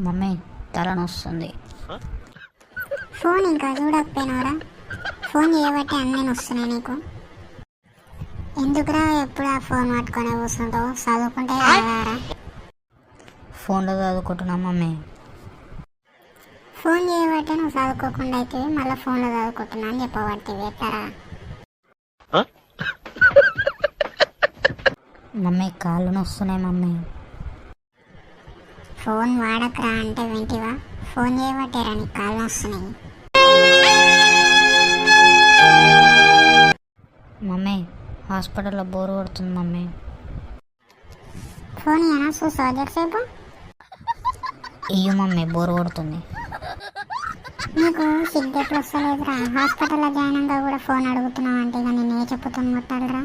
Mummy తలనొస్తుంది. Phone ఇంకా చూడకపోయినారా? Phone చేయబట్టి అన్నీ వస్తున్నాయి నీకు. ఎందుకురా ఎప్పుడు ఆ ఫోన్ పట్టుకొని కూర్చుంటావు? చదువుకుంటే రారా? ఫోన్లో చదువుకుంటున్నా మమ్మీ. ఫోన్ చేయబట్టే నువ్వు చదువుకోకుండా అయితే మళ్ళీ ఫోన్లో చదువుకుంటున్నా అని చెప్పబడుతుంది. ఎట్లరా? మమ్మీ కాళ్ళు నొస్తున్నాయి మమ్మీ. ఫోన్ వాడకరా అంటే వింటివా? ఫోన్ చేయబట్టేరా నీకు కాళ్ళు వస్తున్నాయి. మమ్మీ హాస్పిటల్లో బోర్ కొడుతుంది మమ్మీ. ఫోన్ ఏనా చూసావా జరసేపు? ఇయ్యు మమ్మీ, బోర్ కొడుతుంది. నీకు సిగ్గెట్లు వస్తలేదురా? హాస్పిటల్లో జాయిన్ అంగా కూడా ఫోన్ అడుగుతున్నావు అంటే ఇక నేను ఏ చెప్పుతాను ముట్టాలరా?